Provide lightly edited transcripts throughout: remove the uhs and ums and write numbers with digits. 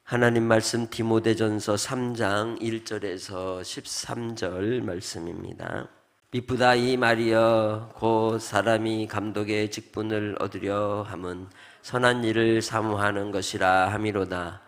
하나님 말씀 디모데전서 3장 1절에서 13절 말씀입니다. 미쁘다 이 말이여 곧 사람이 감독의 직분을 얻으려 함은 선한 일을 사모하는 것이라 함이로다.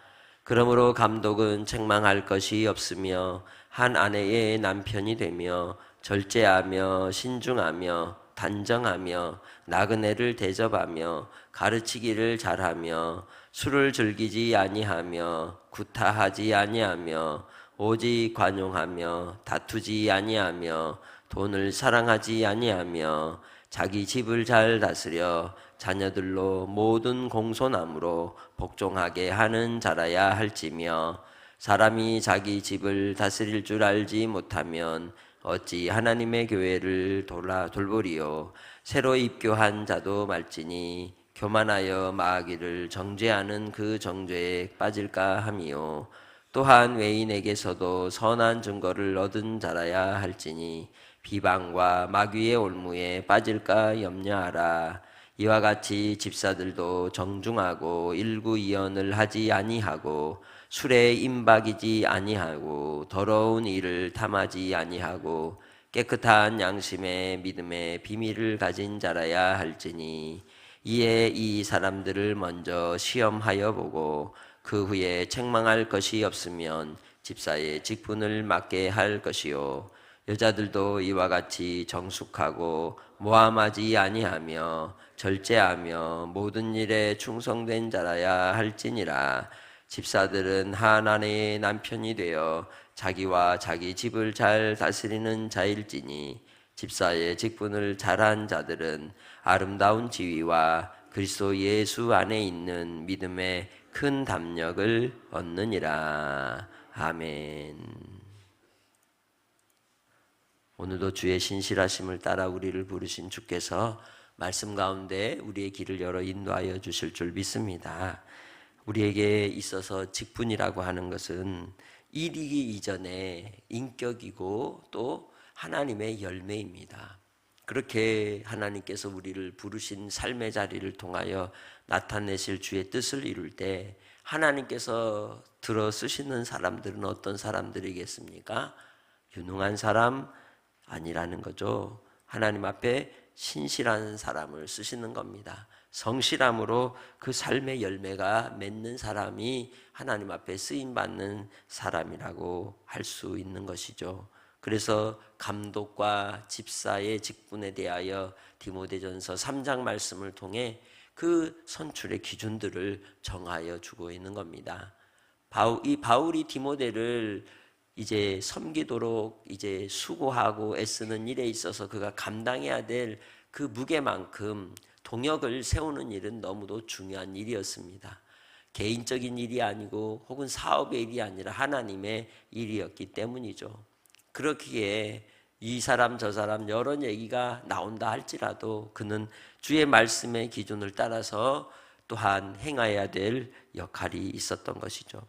그러므로 감독은 책망할 것이 없으며 한 아내의 남편이 되며 절제하며 신중하며 단정하며 나그네를 대접하며 가르치기를 잘하며 술을 즐기지 아니하며 구타하지 아니하며 오직 관용하며 다투지 아니하며 돈을 사랑하지 아니하며 자기 집을 잘 다스려 자녀들로 모든 공손함으로 복종하게 하는 자라야 할지며 사람이 자기 집을 다스릴 줄 알지 못하면 어찌 하나님의 교회를 돌보리요. 새로 입교한 자도 말지니 교만하여 마귀를 정죄하는 그 정죄에 빠질까 함이요. 또한 외인에게서도 선한 증거를 얻은 자라야 할지니 비방과 마귀의 올무에 빠질까 염려하라. 이와 같이 집사들도 정중하고 일구이연을 하지 아니하고 술에 임박이지 아니하고 더러운 일을 탐하지 아니하고 깨끗한 양심의 믿음의 비밀을 가진 자라야 할지니 이에 이 사람들을 먼저 시험하여 보고 그 후에 책망할 것이 없으면 집사의 직분을 맡게 할 것이요. 여자들도 이와 같이 정숙하고 모함하지 아니하며 절제하며 모든 일에 충성된 자라야 할지니라. 집사들은 한 아내의 남편이 되어 자기와 자기 집을 잘 다스리는 자일지니 집사의 직분을 잘한 자들은 아름다운 지위와 그리스도 예수 안에 있는 믿음의 큰 담력을 얻느니라. 아멘. 오늘도 주의 신실하심을 따라 우리를 부르신 주께서 말씀 가운데 우리의 길을 열어 인도하여 주실 줄 믿습니다. 우리에게 있어서 직분이라고 하는 것은 일이기 이전에 인격이고 또 하나님의 열매입니다. 그렇게 하나님께서 우리를 부르신 삶의 자리를 통하여 나타내실 주의 뜻을 이룰 때 하나님께서 들어 쓰시는 사람들은 어떤 사람들이겠습니까? 유능한 사람 아니라는 거죠. 하나님 앞에 신실한 사람을 쓰시는 겁니다. 성실함으로 그 삶의 열매가 맺는 사람이 하나님 앞에 쓰임받는 사람이라고 할 수 있는 것이죠. 그래서 감독과 집사의 직분에 대하여 디모데전서 3장 말씀을 통해 그 선출의 기준들을 정하여 주고 있는 겁니다. 이 바울이 디모데를 이제 섬기도록 이제 수고하고 애쓰는 일에 있어서 그가 감당해야 될 그 무게만큼 동역을 세우는 일은 너무도 중요한 일이었습니다. 개인적인 일이 아니고 혹은 사업의 일이 아니라 하나님의 일이었기 때문이죠. 그렇기에 이 사람 저 사람 여러 얘기가 나온다 할지라도 그는 주의 말씀의 기준을 따라서 또한 행해야 될 역할이 있었던 것이죠.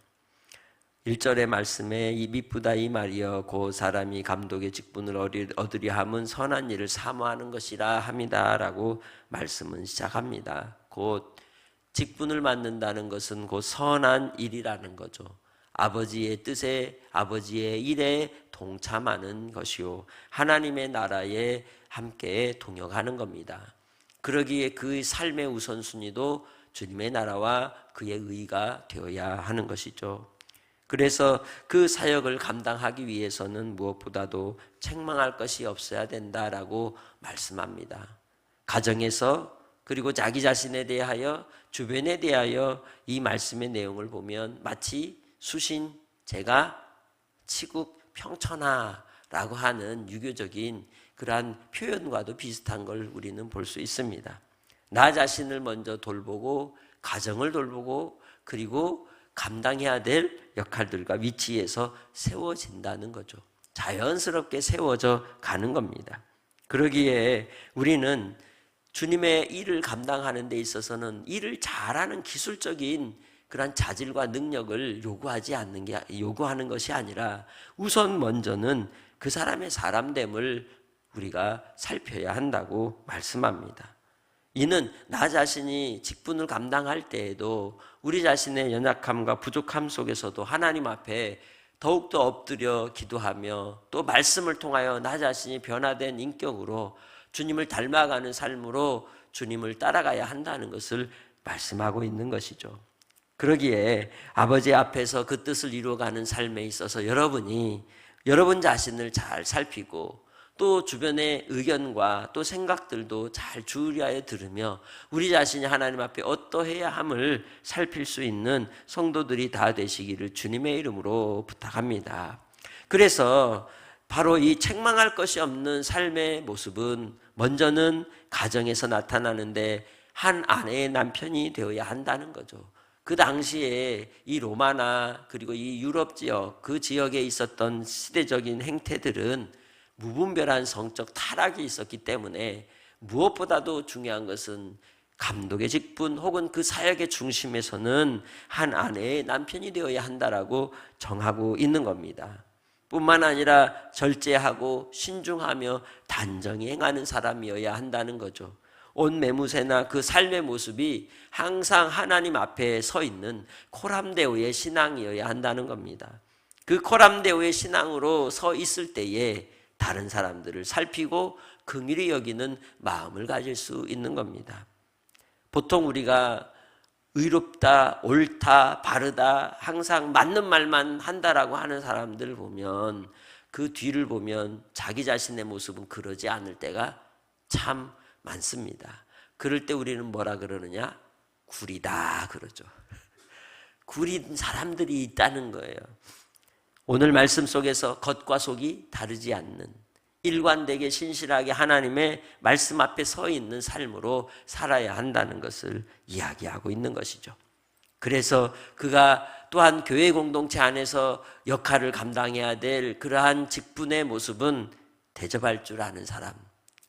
1절의 말씀에 이 미쁘다 이 말이여 곧 사람이 감독의 직분을 얻으려 함은 선한 일을 사모하는 것이라 함이다라고 말씀은 시작합니다. 곧 직분을 맡는다는 것은 곧 선한 일이라는 거죠. 아버지의 뜻에 아버지의 일에 동참하는 것이요 하나님의 나라에 함께 동역하는 겁니다. 그러기에 그 삶의 우선순위도 주님의 나라와 그의 의가 되어야 하는 것이죠. 그래서 그 사역을 감당하기 위해서는 무엇보다도 책망할 것이 없어야 된다라고 말씀합니다. 가정에서 그리고 자기 자신에 대하여 주변에 대하여 이 말씀의 내용을 보면 마치 수신 제가 치국 평천하라고 하는 유교적인 그러한 표현과도 비슷한 걸 우리는 볼 수 있습니다. 나 자신을 먼저 돌보고 가정을 돌보고 그리고 감당해야 될 역할들과 위치에서 세워진다는 거죠. 자연스럽게 세워져 가는 겁니다. 그러기에 우리는 주님의 일을 감당하는 데 있어서는 일을 잘하는 기술적인 그런 자질과 능력을 요구하는 것이 아니라 우선 먼저는 그 사람의 사람됨을 우리가 살펴야 한다고 말씀합니다. 이는 나 자신이 직분을 감당할 때에도 우리 자신의 연약함과 부족함 속에서도 하나님 앞에 더욱더 엎드려 기도하며 또 말씀을 통하여 나 자신이 변화된 인격으로 주님을 닮아가는 삶으로 주님을 따라가야 한다는 것을 말씀하고 있는 것이죠. 그러기에 아버지 앞에서 그 뜻을 이루어가는 삶에 있어서 여러분이 여러분 자신을 잘 살피고 또 주변의 의견과 또 생각들도 잘 주의하여 들으며 우리 자신이 하나님 앞에 어떠해야 함을 살필 수 있는 성도들이 다 되시기를 주님의 이름으로 부탁합니다. 그래서 바로 이 책망할 것이 없는 삶의 모습은 먼저는 가정에서 나타나는데 한 아내의 남편이 되어야 한다는 거죠. 그 당시에 이 로마나 그리고 이 유럽 지역, 그 지역에 있었던 시대적인 행태들은 무분별한 성적 타락이 있었기 때문에 무엇보다도 중요한 것은 감독의 직분 혹은 그 사역의 중심에서는 한 아내의 남편이 되어야 한다라고 정하고 있는 겁니다. 뿐만 아니라 절제하고 신중하며 단정히 행하는 사람이어야 한다는 거죠. 온 매무새나 그 삶의 모습이 항상 하나님 앞에 서 있는 코람데오의 신앙이어야 한다는 겁니다. 그 코람데오의 신앙으로 서 있을 때에 다른 사람들을 살피고 긍휼히 여기는 마음을 가질 수 있는 겁니다. 보통 우리가 의롭다, 옳다, 바르다, 항상 맞는 말만 한다라고 하는 사람들을 보면 그 뒤를 보면 자기 자신의 모습은 그러지 않을 때가 참 많습니다. 그럴 때 우리는 뭐라 그러느냐? 구리다 그러죠. 구린 사람들이 있다는 거예요. 오늘 말씀 속에서 겉과 속이 다르지 않는 일관되게 신실하게 하나님의 말씀 앞에 서 있는 삶으로 살아야 한다는 것을 이야기하고 있는 것이죠. 그래서 그가 또한 교회 공동체 안에서 역할을 감당해야 될 그러한 직분의 모습은 대접할 줄 아는 사람,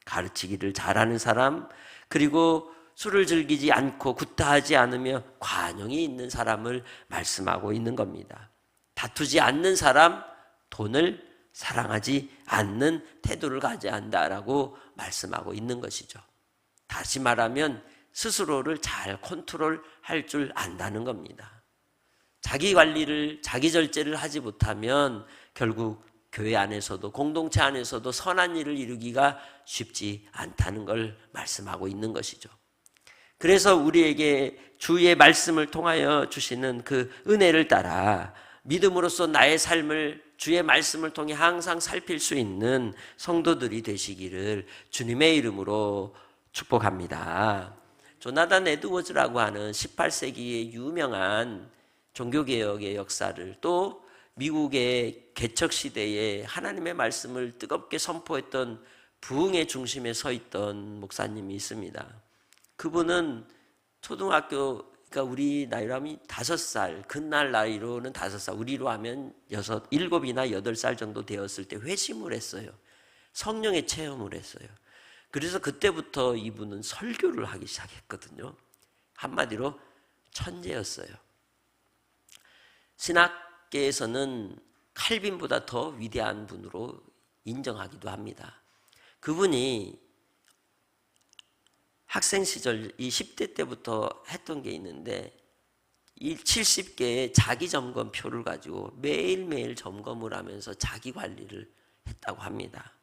가르치기를 잘하는 사람, 그리고 술을 즐기지 않고 구타하지 않으며 관용이 있는 사람을 말씀하고 있는 겁니다. 다투지 않는 사람, 돈을 사랑하지 않는 태도를 가져야 한다라고 말씀하고 있는 것이죠. 다시 말하면 스스로를 잘 컨트롤할 줄 안다는 겁니다. 자기 관리를, 자기 절제를 하지 못하면 결국 교회 안에서도 공동체 안에서도 선한 일을 이루기가 쉽지 않다는 걸 말씀하고 있는 것이죠. 그래서 우리에게 주의 말씀을 통하여 주시는 그 은혜를 따라 믿음으로써 나의 삶을 주의 말씀을 통해 항상 살필 수 있는 성도들이 되시기를 주님의 이름으로 축복합니다. 조나단 에드워즈라고 하는 18세기의 유명한 종교개혁의 역사를 또 미국의 개척시대에 하나님의 말씀을 뜨겁게 선포했던 부흥의 중심에 서 있던 목사님이 있습니다. 그분은 초등학교, 그러니까 우리 나이로 하면 5살, 그날 나이로는 5살, 우리로 하면 7이나 8살 정도 되었을 때 회심을 했어요. 성령의 체험을 했어요. 그래서 그때부터 이분은 설교를 하기 시작했거든요. 한마디로 천재였어요. 신학계에서는 칼빈보다 더 위대한 분으로 인정하기도 합니다. 그분이 학생 시절 이 10대 때부터 했던 게 있는데 이 70개의 자기 점검표를 가지고 매일매일 점검을 하면서 자기 관리를 했다고 합니다.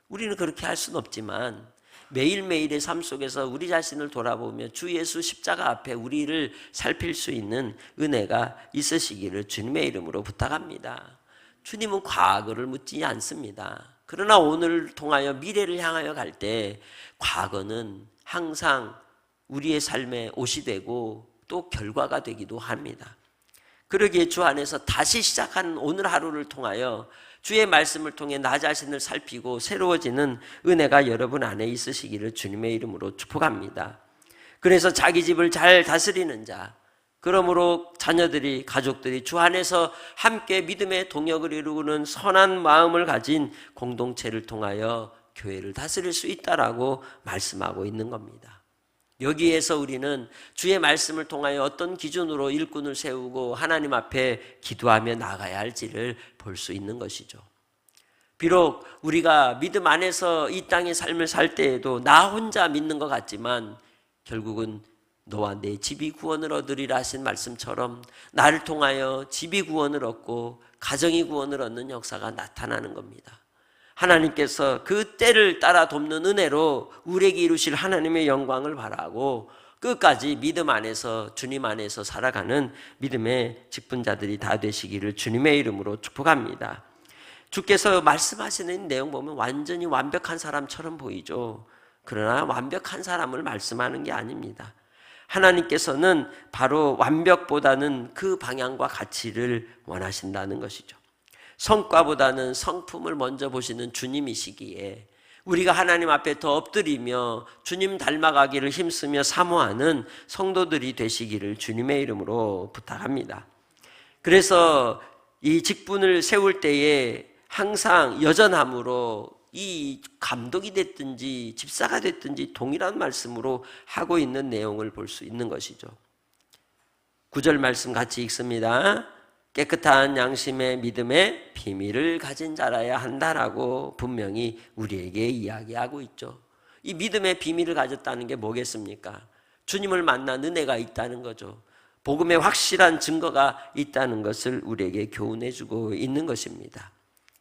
우리는 그렇게 할 수는 없지만 매일매일의 삶 속에서 우리 자신을 돌아보며 주 예수 십자가 앞에 우리를 살필 수 있는 은혜가 있으시기를 주님의 이름으로 부탁합니다. 주님은 과거를 묻지 않습니다. 그러나 오늘을 통하여 미래를 향하여 갈 때 과거는 항상 우리의 삶에 옷이 되고 또 결과가 되기도 합니다. 그러기에 주 안에서 다시 시작한 오늘 하루를 통하여 주의 말씀을 통해 나 자신을 살피고 새로워지는 은혜가 여러분 안에 있으시기를 주님의 이름으로 축복합니다. 그래서 자기 집을 잘 다스리는 자, 그러므로 자녀들이, 가족들이 주 안에서 함께 믿음의 동역을 이루는 선한 마음을 가진 공동체를 통하여 교회를 다스릴 수 있다라고 말씀하고 있는 겁니다. 여기에서 우리는 주의 말씀을 통하여 어떤 기준으로 일꾼을 세우고 하나님 앞에 기도하며 나가야 할지를 볼 수 있는 것이죠. 비록 우리가 믿음 안에서 이 땅의 삶을 살 때에도 나 혼자 믿는 것 같지만 결국은 너와 내 집이 구원을 얻으리라 하신 말씀처럼 나를 통하여 집이 구원을 얻고 가정이 구원을 얻는 역사가 나타나는 겁니다. 하나님께서 그 때를 따라 돕는 은혜로 우리에게 이루실 하나님의 영광을 바라고 끝까지 믿음 안에서 주님 안에서 살아가는 믿음의 직분자들이 다 되시기를 주님의 이름으로 축복합니다. 주께서 말씀하시는 내용 보면 완전히 완벽한 사람처럼 보이죠. 그러나 완벽한 사람을 말씀하는 게 아닙니다. 하나님께서는 바로 완벽보다는 그 방향과 가치를 원하신다는 것이죠. 성과보다는 성품을 먼저 보시는 주님이시기에 우리가 하나님 앞에 더 엎드리며 주님 닮아가기를 힘쓰며 사모하는 성도들이 되시기를 주님의 이름으로 부탁합니다. 그래서 이 직분을 세울 때에 항상 여전함으로 이 감독이 됐든지 집사가 됐든지 동일한 말씀으로 하고 있는 내용을 볼 수 있는 것이죠. 9절 말씀 같이 읽습니다. 깨끗한 양심의 믿음의 비밀을 가진 자라야 한다라고 분명히 우리에게 이야기하고 있죠. 이 믿음의 비밀을 가졌다는 게 뭐겠습니까? 주님을 만난 은혜가 있다는 거죠. 복음의 확실한 증거가 있다는 것을 우리에게 교훈해주고 있는 것입니다.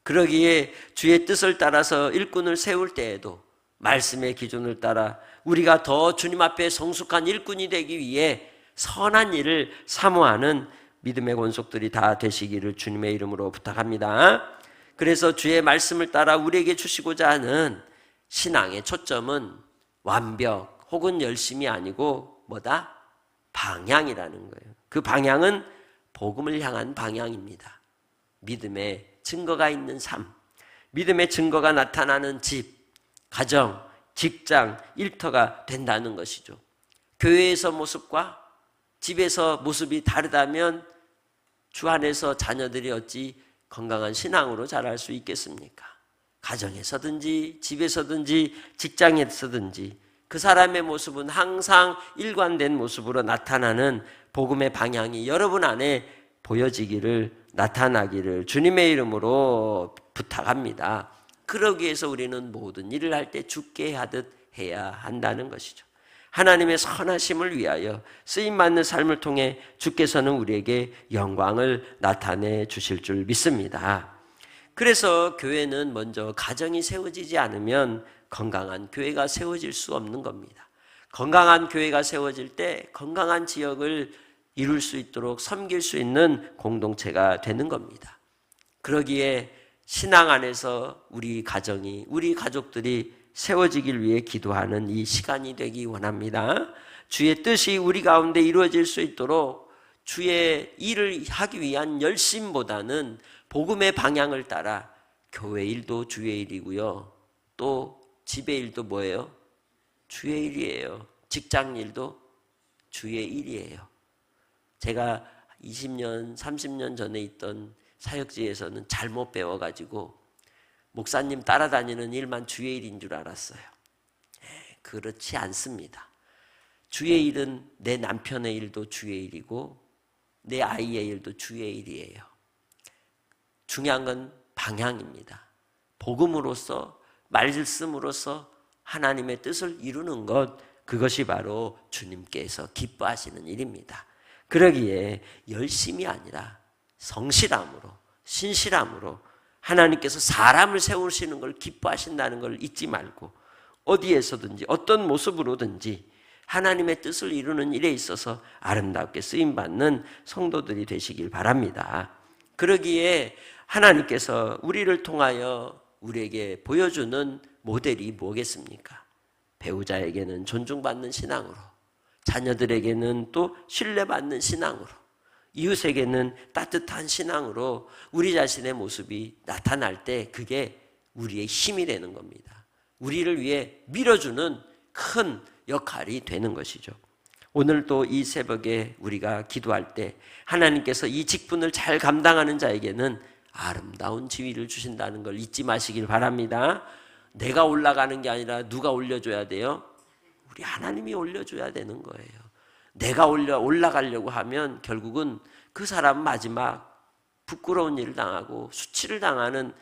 그러기에 주의 뜻을 따라서 일꾼을 세울 때에도 말씀의 기준을 따라 우리가 더 주님 앞에 성숙한 일꾼이 되기 위해 선한 일을 사모하는 믿음의 권속들이 다 되시기를 주님의 이름으로 부탁합니다. 그래서 주의 말씀을 따라 우리에게 주시고자 하는 신앙의 초점은 완벽 혹은 열심이 아니고 뭐다? 방향이라는 거예요. 그 방향은 복음을 향한 방향입니다. 믿음의 증거가 있는 삶, 믿음의 증거가 나타나는 집, 가정, 직장, 일터가 된다는 것이죠. 교회에서 모습과 집에서 모습이 다르다면 주 안에서 자녀들이 어찌 건강한 신앙으로 자랄 수 있겠습니까? 가정에서든지 집에서든지 직장에서든지 그 사람의 모습은 항상 일관된 모습으로 나타나는 복음의 방향이 여러분 안에 보여지기를 나타나기를 주님의 이름으로 부탁합니다. 그러기 위해서 우리는 모든 일을 할 때 주께 하듯 해야 한다는 것이죠. 하나님의 선하심을 위하여 쓰임받는 삶을 통해 주께서는 우리에게 영광을 나타내 주실 줄 믿습니다. 그래서 교회는 먼저 가정이 세워지지 않으면 건강한 교회가 세워질 수 없는 겁니다. 건강한 교회가 세워질 때 건강한 지역을 이룰 수 있도록 섬길 수 있는 공동체가 되는 겁니다. 그러기에 신앙 안에서 우리 가정이, 우리 가족들이 세워지길 위해 기도하는 이 시간이 되기 원합니다. 주의 뜻이 우리 가운데 이루어질 수 있도록 주의 일을 하기 위한 열심보다는 복음의 방향을 따라 교회 일도 주의 일이고요. 또 집의 일도 뭐예요? 주의 일이에요. 직장 일도 주의 일이에요. 제가 20년, 30년 전에 있던 사역지에서는 잘못 배워가지고 목사님 따라다니는 일만 주의 일인 줄 알았어요. 그렇지 않습니다. 주의 일은 내 남편의 일도 주의 일이고 내 아이의 일도 주의 일이에요. 중요한 건 방향입니다. 복음으로서 말씀으로서 하나님의 뜻을 이루는 것, 그것이 바로 주님께서 기뻐하시는 일입니다. 그러기에 열심이 아니라 성실함으로, 신실함으로 하나님께서 사람을 세우시는 걸 기뻐하신다는 걸 잊지 말고 어디에서든지 어떤 모습으로든지 하나님의 뜻을 이루는 일에 있어서 아름답게 쓰임받는 성도들이 되시길 바랍니다. 그러기에 하나님께서 우리를 통하여 우리에게 보여주는 모델이 뭐겠습니까? 배우자에게는 존중받는 신앙으로, 자녀들에게는 또 신뢰받는 신앙으로, 이웃에게는 따뜻한 신앙으로 우리 자신의 모습이 나타날 때 그게 우리의 힘이 되는 겁니다. 우리를 위해 밀어주는 큰 역할이 되는 것이죠. 오늘도 이 새벽에 우리가 기도할 때 하나님께서 이 직분을 잘 감당하는 자에게는 아름다운 지위를 주신다는 걸 잊지 마시길 바랍니다. 내가 올라가는 게 아니라 누가 올려줘야 돼요? 우리 하나님이 올려줘야 되는 거예요. 내가 올라가려고 하면 결국은 그 사람 마지막 부끄러운 일을 당하고 수치를 당하는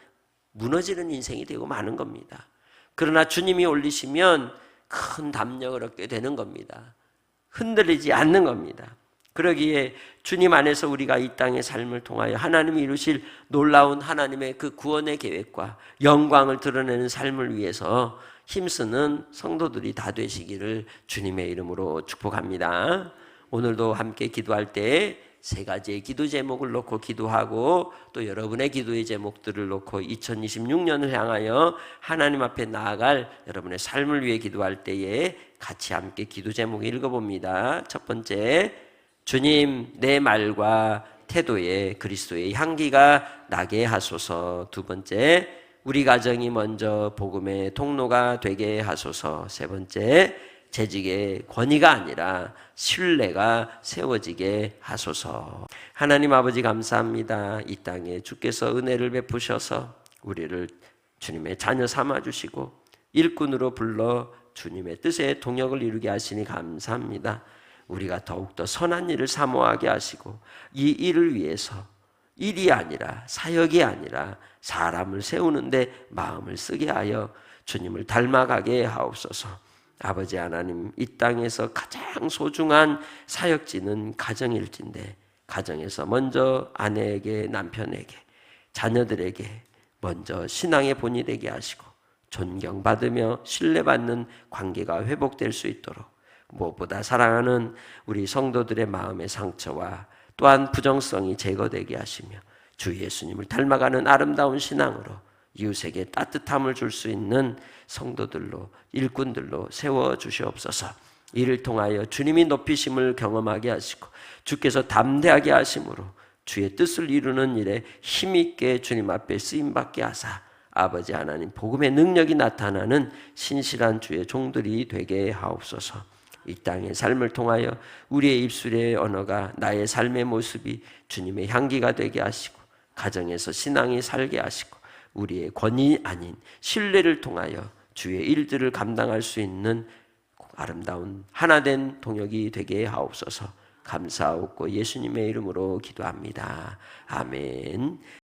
무너지는 인생이 되고 마는 겁니다. 그러나 주님이 올리시면 큰 담력을 얻게 되는 겁니다. 흔들리지 않는 겁니다. 그러기에 주님 안에서 우리가 이 땅의 삶을 통하여 하나님이 이루실 놀라운 하나님의 그 구원의 계획과 영광을 드러내는 삶을 위해서 힘쓰는 성도들이 다 되시기를 주님의 이름으로 축복합니다. 오늘도 함께 기도할 때 세 가지의 기도 제목을 놓고 기도하고 또 여러분의 기도의 제목들을 놓고 2026년을 향하여 하나님 앞에 나아갈 여러분의 삶을 위해 기도할 때에 같이 함께 기도 제목 읽어봅니다. 첫 번째, 주님 내 말과 태도에 그리스도의 향기가 나게 하소서. 두 번째, 우리 가정이 먼저 복음의 통로가 되게 하소서. 세 번째, 재직의 권위가 아니라 신뢰가 세워지게 하소서. 하나님 아버지 감사합니다. 이 땅에 주께서 은혜를 베푸셔서 우리를 주님의 자녀 삼아주시고 일꾼으로 불러 주님의 뜻에 동역을 이루게 하시니 감사합니다. 우리가 더욱더 선한 일을 사모하게 하시고 이 일을 위해서 일이 아니라 사역이 아니라 사람을 세우는데 마음을 쓰게 하여 주님을 닮아가게 하옵소서. 아버지 하나님, 이 땅에서 가장 소중한 사역지는 가정일진데 가정에서 먼저 아내에게, 남편에게, 자녀들에게 먼저 신앙의 본이 되게 하시고 존경받으며 신뢰받는 관계가 회복될 수 있도록 무엇보다 사랑하는 우리 성도들의 마음의 상처와 또한 부정성이 제거되게 하시며 주 예수님을 닮아가는 아름다운 신앙으로 이웃에게 따뜻함을 줄 수 있는 성도들로 일꾼들로 세워주시옵소서. 이를 통하여 주님이 높이심을 경험하게 하시고 주께서 담대하게 하심으로 주의 뜻을 이루는 일에 힘있게 주님 앞에 쓰임받게 하사 아버지 하나님 복음의 능력이 나타나는 신실한 주의 종들이 되게 하옵소서. 이 땅의 삶을 통하여 우리의 입술의 언어가 나의 삶의 모습이 주님의 향기가 되게 하시고 가정에서 신앙이 살게 하시고 우리의 권위 아닌 신뢰를 통하여 주의 일들을 감당할 수 있는 아름다운 하나된 동역이 되게 하옵소서. 감사하옵고 예수님의 이름으로 기도합니다. 아멘.